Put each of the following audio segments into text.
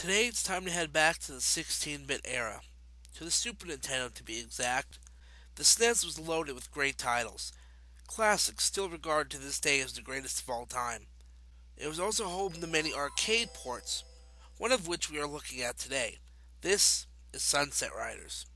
Today it's time to head back to the 16-bit era, to the Super Nintendo to be exact. The SNES was loaded with great titles, classics still regarded to this day as the greatest of all time. It was also home to many arcade ports, one of which we are looking at today. This is Sunset Riders.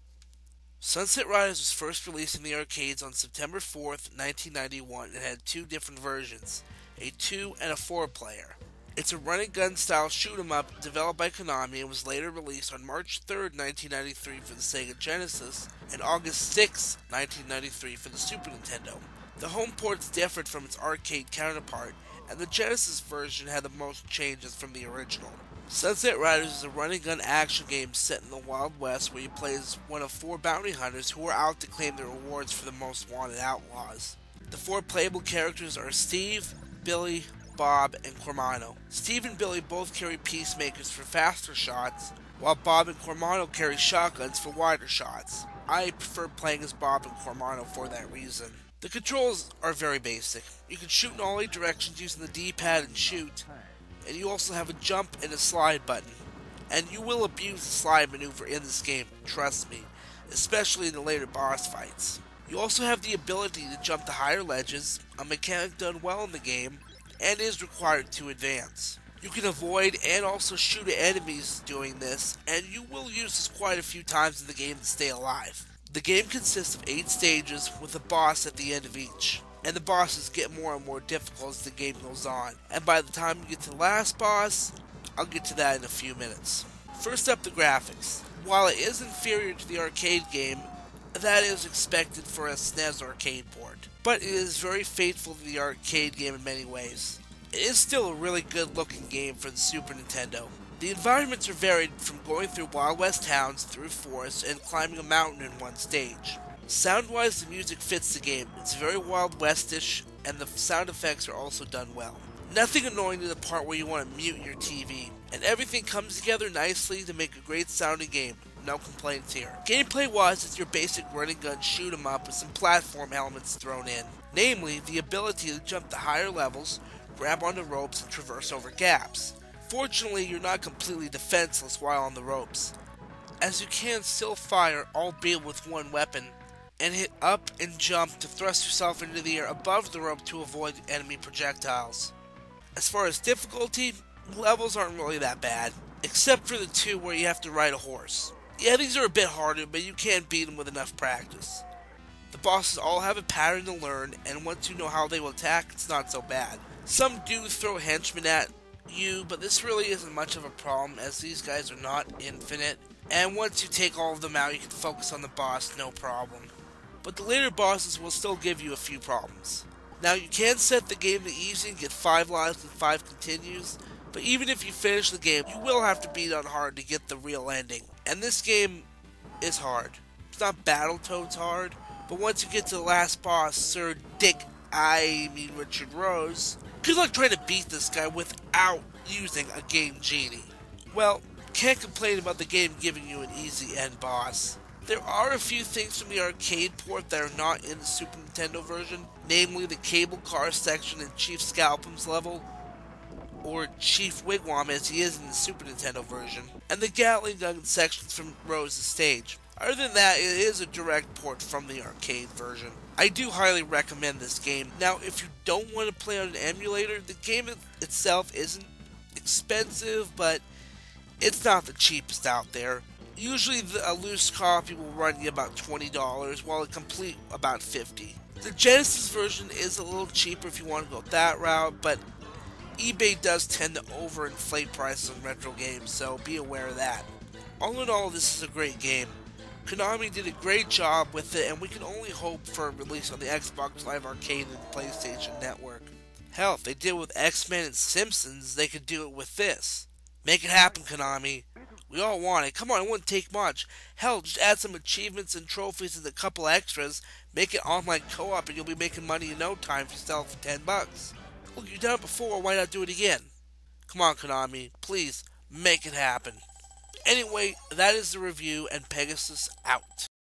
Sunset Riders was first released in the arcades on September 4th, 1991 and had two different versions, a 2 and a 4 player. It's a run-and-gun style shoot-'em-up developed by Konami and was later released on March 3rd, 1993 for the Sega Genesis and August 6th, 1993 for the Super Nintendo. The home ports differed from its arcade counterpart, and the Genesis version had the most changes from the original. Sunset Riders is a run-and-gun action game set in the Wild West where you play as one of 4 bounty hunters who are out to claim their rewards for the most wanted outlaws. The 4 playable characters are Steve, Billy, Bob, and Cormano. Steve and Billy both carry peacemakers for faster shots, while Bob and Cormano carry shotguns for wider shots. I prefer playing as Bob and Cormano for that reason. The controls are very basic. You can shoot in all 8 directions using the D-pad and shoot, and you also have a jump and a slide button. And you will abuse the slide maneuver in this game, trust me, especially in the later boss fights. You also have the ability to jump to higher ledges, a mechanic done well in the game, and is required to advance. You can avoid and also shoot at enemies doing this, and you will use this quite a few times in the game to stay alive. The game consists of 8 stages with a boss at the end of each, and the bosses get more and more difficult as the game goes on, and by the time you get to the last boss, I'll get to that in a few minutes. First up, the graphics. While it is inferior to the arcade game, that is expected for a SNES arcade port, but it is very faithful to the arcade game in many ways. It is still a really good looking game for the Super Nintendo. The environments are varied from going through Wild West towns, through forests, and climbing a mountain in one stage. Sound-wise, the music fits the game. It's very Wild West-ish, and the sound effects are also done well. Nothing annoying to the part where you want to mute your TV, and everything comes together nicely to make a great sounding game. No complaints here. Gameplay-wise, it's your basic run-and-gun shoot-'em-up with some platform elements thrown in. Namely, the ability to jump to higher levels, grab onto ropes, and traverse over gaps. Fortunately, you're not completely defenseless while on the ropes, as you can still fire, albeit with one weapon, and hit up and jump to thrust yourself into the air above the rope to avoid enemy projectiles. As far as difficulty, levels aren't really that bad, except for the 2 where you have to ride a horse. Yeah, these are a bit harder, but you can beat them with enough practice. The bosses all have a pattern to learn, and once you know how they will attack, it's not so bad. Some do throw henchmen at you, but this really isn't much of a problem, as these guys are not infinite, and once you take all of them out, you can focus on the boss, no problem. But the later bosses will still give you a few problems. Now, you can set the game to easy and get 5 lives and 5 continues, but even if you finish the game, you will have to beat on hard to get the real ending. And this game is hard. It's not Battletoads hard, but once you get to the last boss, Sir Richard Rose, good luck trying to beat this guy without using a Game Genie. Well, can't complain about the game giving you an easy end boss. There are a few things from the arcade port that are not in the Super Nintendo version, namely the cable car section in Chief Scalpum's level, or Chief Wigwam as he is in the Super Nintendo version, and the Gatling gun sections from Rose's stage. Other than that, it is a direct port from the arcade version. I do highly recommend this game. Now, if you don't want to play on an emulator, the game itself isn't expensive, but it's not the cheapest out there. Usually a loose copy will run you about $20, while a complete about $50. The Genesis version is a little cheaper if you want to go that route, but eBay does tend to overinflate prices on retro games, so be aware of that. All in all, this is a great game. Konami did a great job with it, and we can only hope for a release on the Xbox Live Arcade and PlayStation Network. Hell, if they did it with X-Men and Simpsons, they could do it with this. Make it happen, Konami. We all want it. Come on, it wouldn't take much. Hell, just add some achievements and trophies and a couple extras, make it online co-op, and you'll be making money in no time if you sell it for $10. Look, you've done it before, why not do it again? Come on, Konami, please, make it happen. Anyway, that is the review, and Pegasus out.